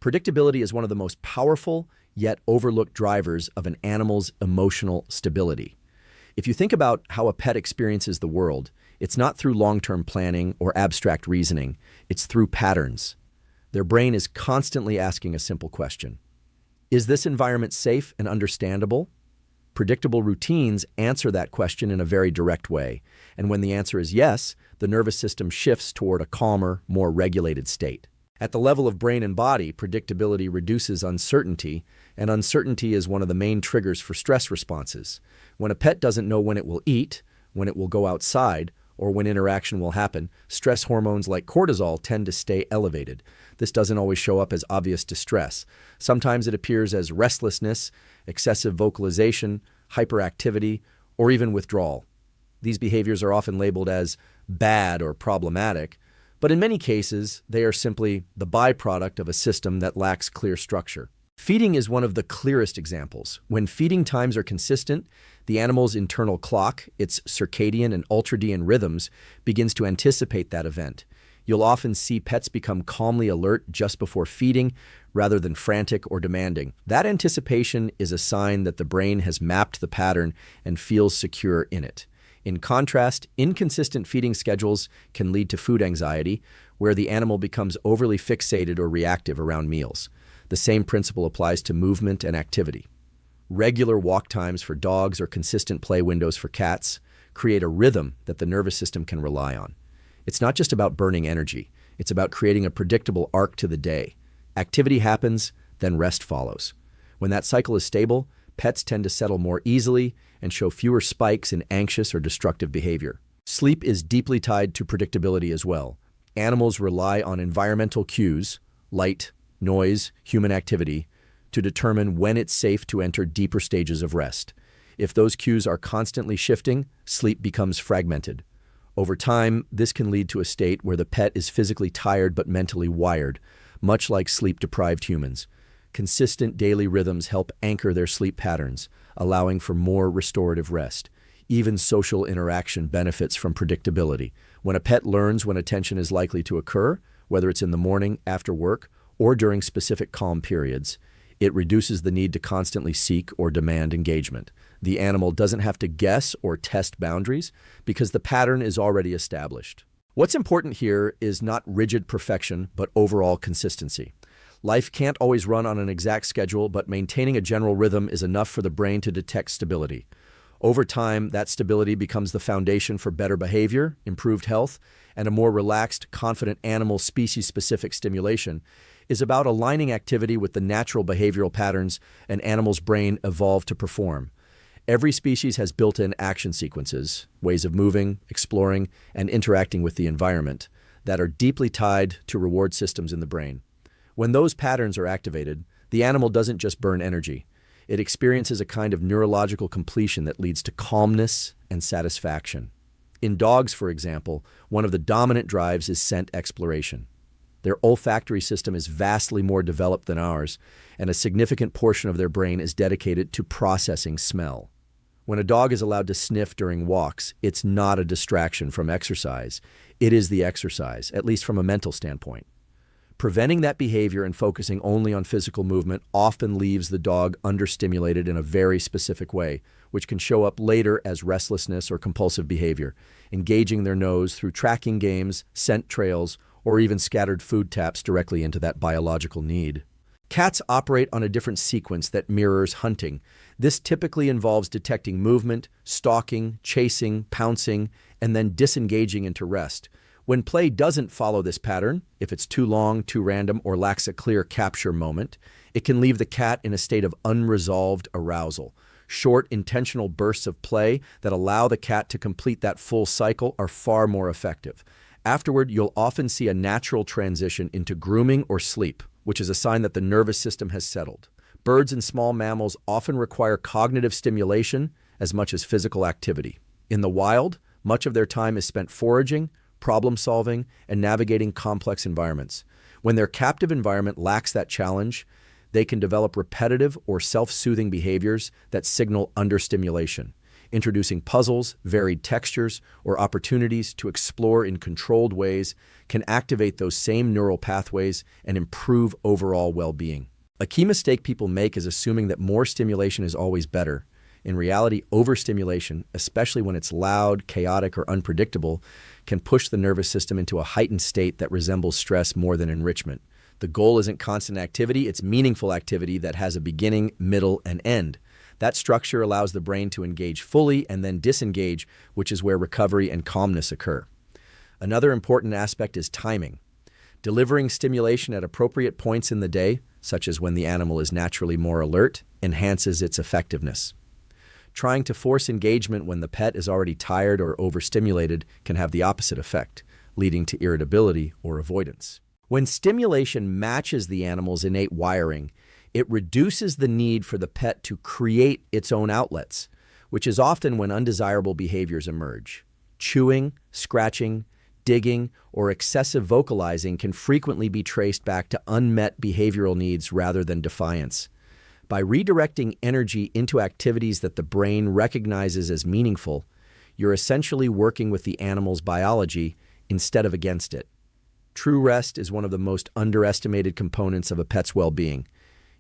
Predictability is one of the most powerful yet overlooked drivers of an animal's emotional stability. If you think about how a pet experiences the world, it's not through long-term planning or abstract reasoning, it's through patterns. Their brain is constantly asking a simple question. Is this environment safe and understandable? Predictable routines answer that question in a very direct way, and when the answer is yes, the nervous system shifts toward a calmer, more regulated state. At the level of brain and body, predictability reduces uncertainty, and uncertainty is one of the main triggers for stress responses. When a pet doesn't know when it will eat, when it will go outside, or when interaction will happen, stress hormones like cortisol tend to stay elevated. This doesn't always show up as obvious distress. Sometimes it appears as restlessness, excessive vocalization, hyperactivity, or even withdrawal. These behaviors are often labeled as bad or problematic, but in many cases, they are simply the byproduct of a system that lacks clear structure. Feeding is one of the clearest examples. When feeding times are consistent, the animal's internal clock, its circadian and ultradian rhythms, begins to anticipate that event. You'll often see pets become calmly alert just before feeding, rather than frantic or demanding. That anticipation is a sign that the brain has mapped the pattern and feels secure in it. In contrast, inconsistent feeding schedules can lead to food anxiety, where the animal becomes overly fixated or reactive around meals. The same principle applies to movement and activity. Regular walk times for dogs or consistent play windows for cats create a rhythm that the nervous system can rely on. It's not just about burning energy, it's about creating a predictable arc to the day. Activity happens, then rest follows. When that cycle is stable, pets tend to settle more easily and show fewer spikes in anxious or destructive behavior. Sleep is deeply tied to predictability as well. Animals rely on environmental cues, light, noise, human activity, to determine when it's safe to enter deeper stages of rest. If those cues are constantly shifting, sleep becomes fragmented. Over time, this can lead to a state where the pet is physically tired but mentally wired, much like sleep-deprived humans. Consistent daily rhythms help anchor their sleep patterns, allowing for more restorative rest. Even social interaction benefits from predictability. When a pet learns when attention is likely to occur, whether it's in the morning, after work, or during specific calm periods, it reduces the need to constantly seek or demand engagement. The animal doesn't have to guess or test boundaries because the pattern is already established. What's important here is not rigid perfection, but overall consistency. Life can't always run on an exact schedule, but maintaining a general rhythm is enough for the brain to detect stability. Over time, that stability becomes the foundation for better behavior, improved health, and a more relaxed, confident animal. Species-specific stimulation is about aligning activity with the natural behavioral patterns an animal's brain evolved to perform. Every species has built-in action sequences, ways of moving, exploring, and interacting with the environment that are deeply tied to reward systems in the brain. When those patterns are activated, the animal doesn't just burn energy. It experiences a kind of neurological completion that leads to calmness and satisfaction. In dogs, for example, one of the dominant drives is scent exploration. Their olfactory system is vastly more developed than ours, and a significant portion of their brain is dedicated to processing smell. When a dog is allowed to sniff during walks, it's not a distraction from exercise. It is the exercise, at least from a mental standpoint. Preventing that behavior and focusing only on physical movement often leaves the dog understimulated in a very specific way, which can show up later as restlessness or compulsive behavior, engaging their nose through tracking games, scent trails, or even scattered food taps directly into that biological need. Cats operate on a different sequence that mirrors hunting. This typically involves detecting movement, stalking, chasing, pouncing, and then disengaging into rest. When play doesn't follow this pattern, if it's too long, too random, or lacks a clear capture moment, it can leave the cat in a state of unresolved arousal. Short, intentional bursts of play that allow the cat to complete that full cycle are far more effective. Afterward, you'll often see a natural transition into grooming or sleep, which is a sign that the nervous system has settled. Birds and small mammals often require cognitive stimulation as much as physical activity. In the wild, much of their time is spent foraging, problem-solving, and navigating complex environments. When their captive environment lacks that challenge, they can develop repetitive or self-soothing behaviors that signal understimulation. Introducing puzzles, varied textures, or opportunities to explore in controlled ways can activate those same neural pathways and improve overall well-being. A key mistake people make is assuming that more stimulation is always better. In reality, overstimulation, especially when it's loud, chaotic, or unpredictable, can push the nervous system into a heightened state that resembles stress more than enrichment. The goal isn't constant activity, it's meaningful activity that has a beginning, middle, and end. That structure allows the brain to engage fully and then disengage, which is where recovery and calmness occur. Another important aspect is timing. Delivering stimulation at appropriate points in the day, such as when the animal is naturally more alert, enhances its effectiveness. Trying to force engagement when the pet is already tired or overstimulated can have the opposite effect, leading to irritability or avoidance. When stimulation matches the animal's innate wiring, it reduces the need for the pet to create its own outlets, which is often when undesirable behaviors emerge. Chewing, scratching, digging, or excessive vocalizing can frequently be traced back to unmet behavioral needs rather than defiance. By redirecting energy into activities that the brain recognizes as meaningful, you're essentially working with the animal's biology instead of against it. True rest is one of the most underestimated components of a pet's well-being,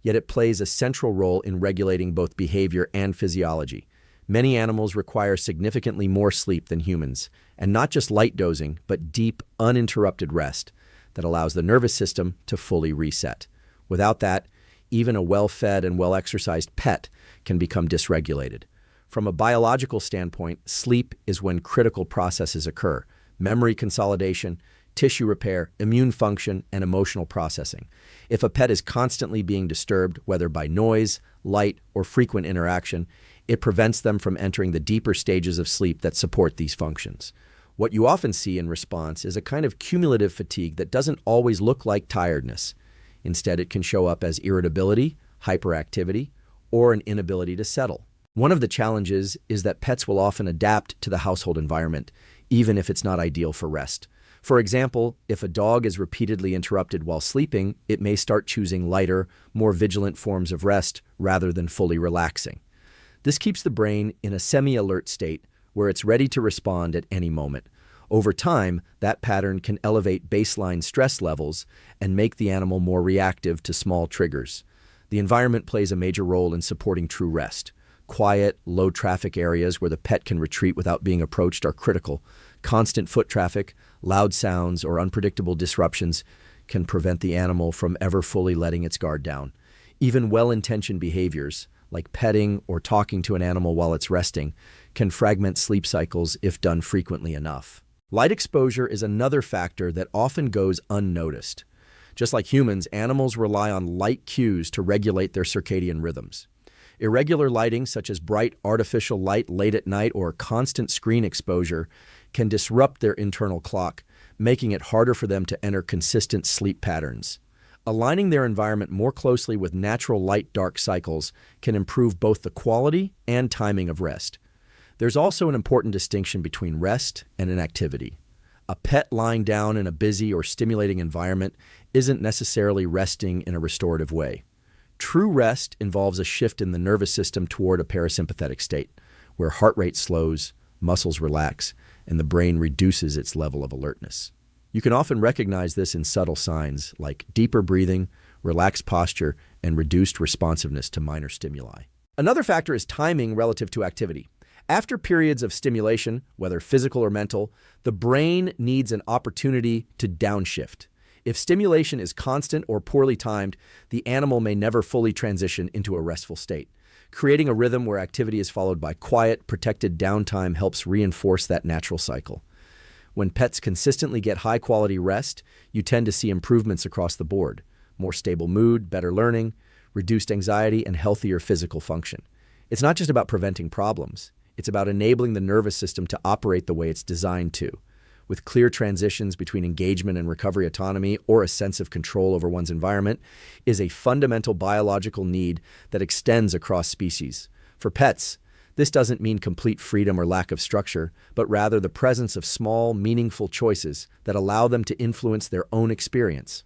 yet it plays a central role in regulating both behavior and physiology. Many animals require significantly more sleep than humans, and not just light dozing, but deep, uninterrupted rest that allows the nervous system to fully reset. Without that, even a well-fed and well-exercised pet can become dysregulated. From a biological standpoint, sleep is when critical processes occur: memory consolidation, tissue repair, immune function, and emotional processing. If a pet is constantly being disturbed, whether by noise, light, or frequent interaction, it prevents them from entering the deeper stages of sleep that support these functions. What you often see in response is a kind of cumulative fatigue that doesn't always look like tiredness. Instead, it can show up as irritability, hyperactivity, or an inability to settle. One of the challenges is that pets will often adapt to the household environment, even if it's not ideal for rest. For example, if a dog is repeatedly interrupted while sleeping, it may start choosing lighter, more vigilant forms of rest rather than fully relaxing. This keeps the brain in a semi-alert state where it's ready to respond at any moment. Over time, that pattern can elevate baseline stress levels and make the animal more reactive to small triggers. The environment plays a major role in supporting true rest. Quiet, low-traffic areas where the pet can retreat without being approached are critical. Constant foot traffic, loud sounds, or unpredictable disruptions can prevent the animal from ever fully letting its guard down. Even well-intentioned behaviors, like petting or talking to an animal while it's resting, can fragment sleep cycles if done frequently enough. Light exposure is another factor that often goes unnoticed. Just like humans, animals rely on light cues to regulate their circadian rhythms. Irregular lighting, such as bright artificial light late at night or constant screen exposure, can disrupt their internal clock, making it harder for them to enter consistent sleep patterns. Aligning their environment more closely with natural light-dark cycles can improve both the quality and timing of rest. There's also an important distinction between rest and inactivity. A pet lying down in a busy or stimulating environment isn't necessarily resting in a restorative way. True rest involves a shift in the nervous system toward a parasympathetic state, where heart rate slows, muscles relax, and the brain reduces its level of alertness. You can often recognize this in subtle signs like deeper breathing, relaxed posture, and reduced responsiveness to minor stimuli. Another factor is timing relative to activity. After periods of stimulation, whether physical or mental, the brain needs an opportunity to downshift. If stimulation is constant or poorly timed, the animal may never fully transition into a restful state. Creating a rhythm where activity is followed by quiet, protected downtime helps reinforce that natural cycle. When pets consistently get high-quality rest, you tend to see improvements across the board: more stable mood, better learning, reduced anxiety, and healthier physical function. It's not just about preventing problems. It's about enabling the nervous system to operate the way it's designed to, with clear transitions between engagement and recovery autonomy, or a sense of control over one's environment, is a fundamental biological need that extends across species. For pets, this doesn't mean complete freedom or lack of structure, but rather the presence of small, meaningful choices that allow them to influence their own experience.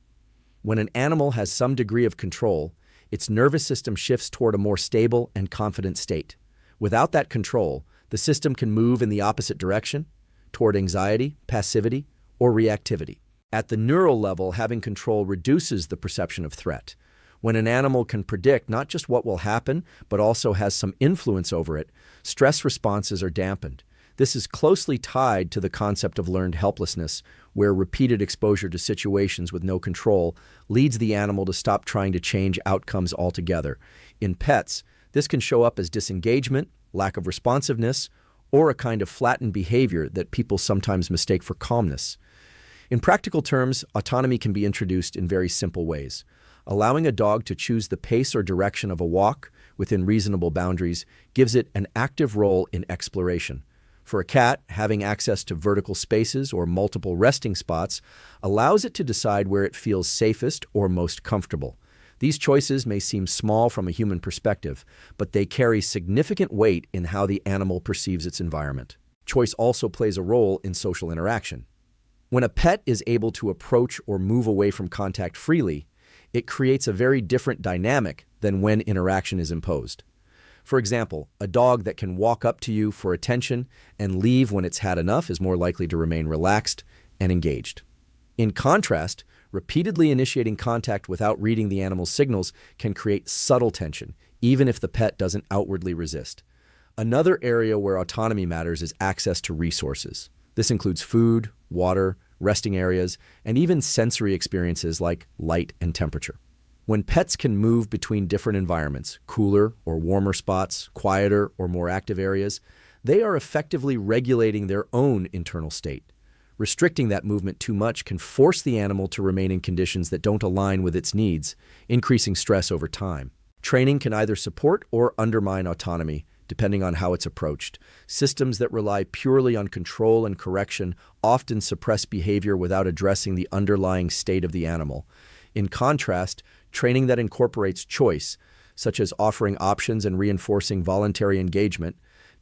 When an animal has some degree of control, its nervous system shifts toward a more stable and confident state. Without that control, The system can move in the opposite direction, toward anxiety, passivity, or reactivity. At the neural level, having control reduces the perception of threat. When an animal can predict not just what will happen, but also has some influence over it, stress responses are dampened. This is closely tied to the concept of learned helplessness, where repeated exposure to situations with no control leads the animal to stop trying to change outcomes altogether. In pets, this can show up as disengagement, lack of responsiveness, or a kind of flattened behavior that people sometimes mistake for calmness. In practical terms, autonomy can be introduced in very simple ways. Allowing a dog to choose the pace or direction of a walk within reasonable boundaries gives it an active role in exploration. For a cat, having access to vertical spaces or multiple resting spots allows it to decide where it feels safest or most comfortable. These choices may seem small from a human perspective, but they carry significant weight in how the animal perceives its environment. Choice also plays a role in social interaction. When a pet is able to approach or move away from contact freely, it creates a very different dynamic than when interaction is imposed. For example, a dog that can walk up to you for attention and leave when it's had enough is more likely to remain relaxed and engaged. In contrast, repeatedly initiating contact without reading the animal's signals can create subtle tension, even if the pet doesn't outwardly resist. Another area where autonomy matters is access to resources. This includes food, water, resting areas, and even sensory experiences like light and temperature. When pets can move between different environments, cooler or warmer spots, quieter or more active areas, they are effectively regulating their own internal state. Restricting that movement too much can force the animal to remain in conditions that don't align with its needs, increasing stress over time. Training can either support or undermine autonomy, depending on how it's approached. Systems that rely purely on control and correction often suppress behavior without addressing the underlying state of the animal. In contrast, training that incorporates choice, such as offering options and reinforcing voluntary engagement,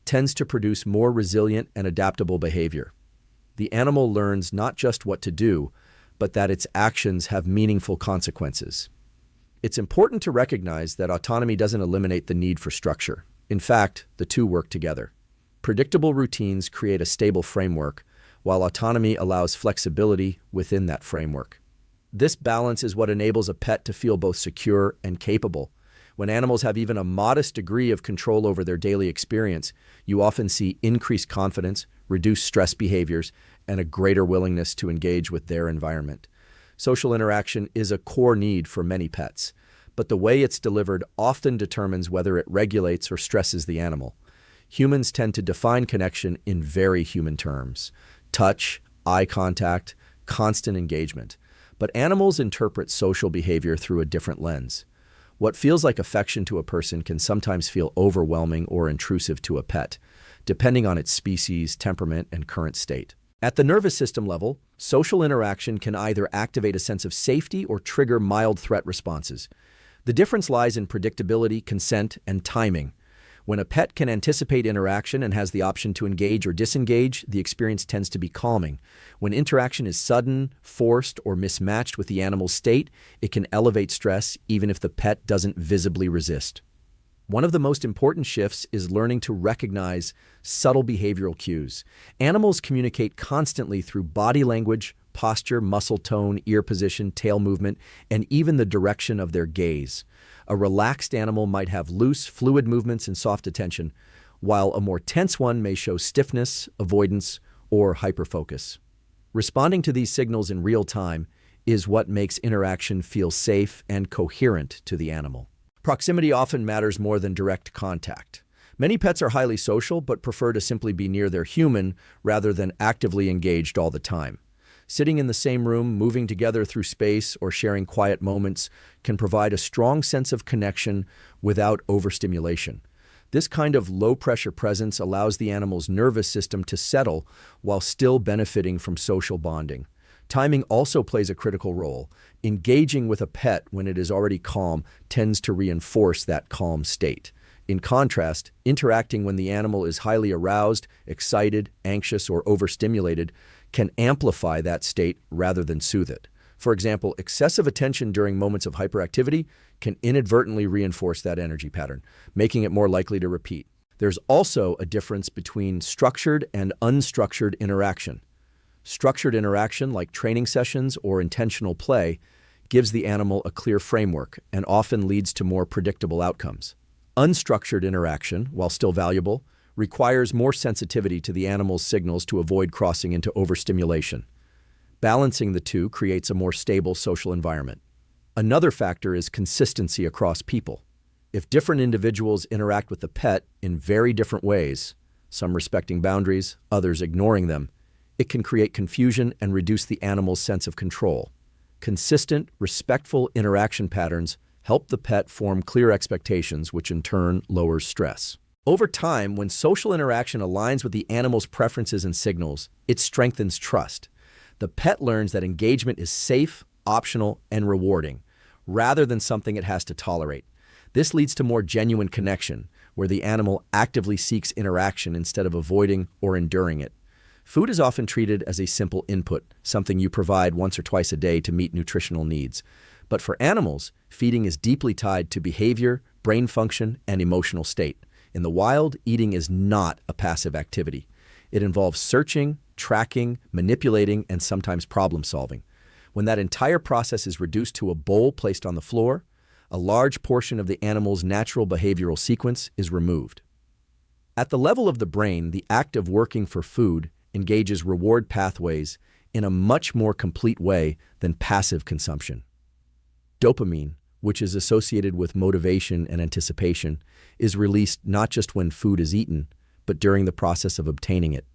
tends to produce more resilient and adaptable behavior. The animal learns not just what to do, but that its actions have meaningful consequences. It's important to recognize that autonomy doesn't eliminate the need for structure. In fact, the two work together. Predictable routines create a stable framework, while autonomy allows flexibility within that framework. This balance is what enables a pet to feel both secure and capable. When animals have even a modest degree of control over their daily experience, you often see increased confidence, reduced stress behaviors, and a greater willingness to engage with their environment. Social interaction is a core need for many pets, but the way it's delivered often determines whether it regulates or stresses the animal. Humans tend to define connection in very human terms: touch, eye contact, constant engagement. But animals interpret social behavior through a different lens. What feels like affection to a person can sometimes feel overwhelming or intrusive to a pet, depending on its species, temperament, and current state. At the nervous system level, social interaction can either activate a sense of safety or trigger mild threat responses. The difference lies in predictability, consent, and timing. When a pet can anticipate interaction and has the option to engage or disengage, the experience tends to be calming. When interaction is sudden, forced, or mismatched with the animal's state, it can elevate stress even if the pet doesn't visibly resist. One of the most important shifts is learning to recognize subtle behavioral cues. Animals communicate constantly through body language, posture, muscle tone, ear position, tail movement, and even the direction of their gaze. A relaxed animal might have loose, fluid movements and soft attention, while a more tense one may show stiffness, avoidance, or hyperfocus. Responding to these signals in real time is what makes interaction feel safe and coherent to the animal. Proximity often matters more than direct contact. Many pets are highly social but prefer to simply be near their human rather than actively engaged all the time. Sitting in the same room, moving together through space, or sharing quiet moments can provide a strong sense of connection without overstimulation. This kind of low-pressure presence allows the animal's nervous system to settle while still benefiting from social bonding. Timing also plays a critical role. Engaging with a pet when it is already calm tends to reinforce that calm state. In contrast, interacting when the animal is highly aroused, excited, anxious, or overstimulated can amplify that state rather than soothe it. For example, excessive attention during moments of hyperactivity can inadvertently reinforce that energy pattern, making it more likely to repeat. There's also a difference between structured and unstructured interaction. Structured interaction, like training sessions or intentional play, gives the animal a clear framework and often leads to more predictable outcomes. Unstructured interaction, while still valuable, requires more sensitivity to the animal's signals to avoid crossing into overstimulation. Balancing the two creates a more stable social environment. Another factor is consistency across people. If different individuals interact with the pet in very different ways, some respecting boundaries, others ignoring them, it can create confusion and reduce the animal's sense of control. Consistent, respectful interaction patterns help the pet form clear expectations, which in turn lowers stress. Over time, when social interaction aligns with the animal's preferences and signals, it strengthens trust. The pet learns that engagement is safe, optional, and rewarding, rather than something it has to tolerate. This leads to more genuine connection, where the animal actively seeks interaction instead of avoiding or enduring it. Food is often treated as a simple input, something you provide once or twice a day to meet nutritional needs. But for animals, feeding is deeply tied to behavior, brain function, and emotional state. In the wild, eating is not a passive activity. It involves searching, tracking, manipulating, and sometimes problem-solving. When that entire process is reduced to a bowl placed on the floor, a large portion of the animal's natural behavioral sequence is removed. At the level of the brain, the act of working for food engages reward pathways in a much more complete way than passive consumption. Dopamine, which is associated with motivation and anticipation, is released not just when food is eaten, but during the process of obtaining it.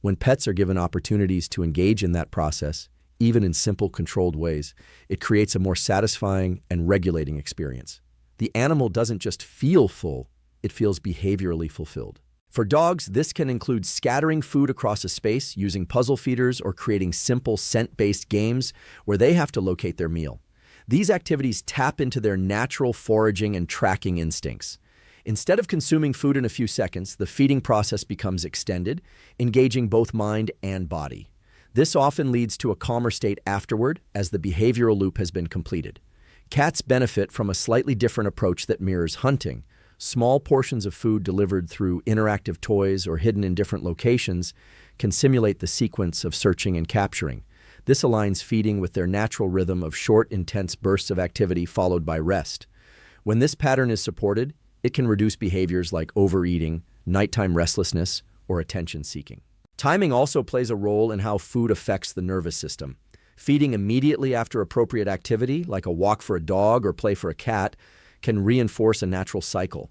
When pets are given opportunities to engage in that process, even in simple, controlled ways, it creates a more satisfying and regulating experience. The animal doesn't just feel full, it feels behaviorally fulfilled. For dogs, this can include scattering food across a space, using puzzle feeders, or creating simple scent-based games where they have to locate their meal. These activities tap into their natural foraging and tracking instincts. Instead of consuming food in a few seconds, the feeding process becomes extended, engaging both mind and body. This often leads to a calmer state afterward, as the behavioral loop has been completed. Cats benefit from a slightly different approach that mirrors hunting. Small portions of food delivered through interactive toys or hidden in different locations can simulate the sequence of searching and capturing. This aligns feeding with their natural rhythm of short, intense bursts of activity followed by rest. When this pattern is supported, it can reduce behaviors like overeating, nighttime restlessness, or attention-seeking. Timing also plays a role in how food affects the nervous system. Feeding immediately after appropriate activity, like a walk for a dog or play for a cat, can reinforce a natural cycle.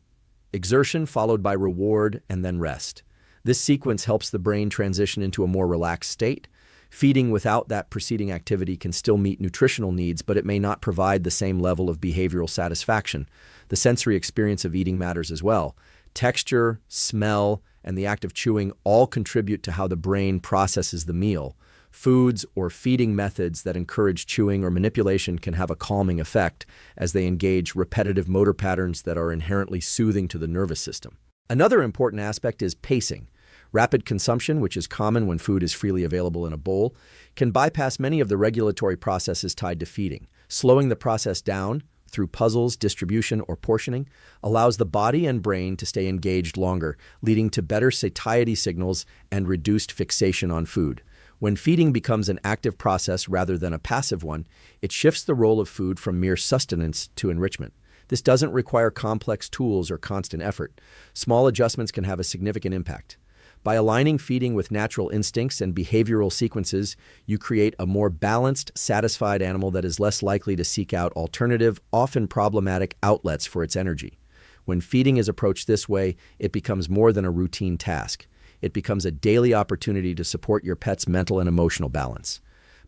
Exertion followed by reward and then rest. This sequence helps the brain transition into a more relaxed state. Feeding without that preceding activity can still meet nutritional needs, but it may not provide the same level of behavioral satisfaction. The sensory experience of eating matters as well. Texture, smell, and the act of chewing all contribute to how the brain processes the meal. Foods or feeding methods that encourage chewing or manipulation can have a calming effect, as they engage repetitive motor patterns that are inherently soothing to the nervous system. Another important aspect is pacing. Rapid consumption, which is common when food is freely available in a bowl, can bypass many of the regulatory processes tied to feeding. Slowing the process down through puzzles, distribution, or portioning allows the body and brain to stay engaged longer, leading to better satiety signals and reduced fixation on food. When feeding becomes an active process rather than a passive one, it shifts the role of food from mere sustenance to enrichment. This doesn't require complex tools or constant effort. Small adjustments can have a significant impact. By aligning feeding with natural instincts and behavioral sequences, you create a more balanced, satisfied animal that is less likely to seek out alternative, often problematic outlets for its energy. When feeding is approached this way, it becomes more than a routine task. It becomes a daily opportunity to support your pet's mental and emotional balance.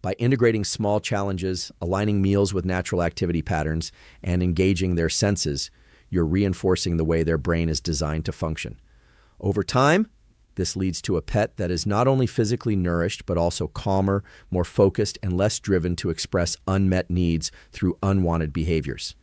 By integrating small challenges, aligning meals with natural activity patterns, and engaging their senses, you're reinforcing the way their brain is designed to function. Over time, this leads to a pet that is not only physically nourished, but also calmer, more focused, and less driven to express unmet needs through unwanted behaviors.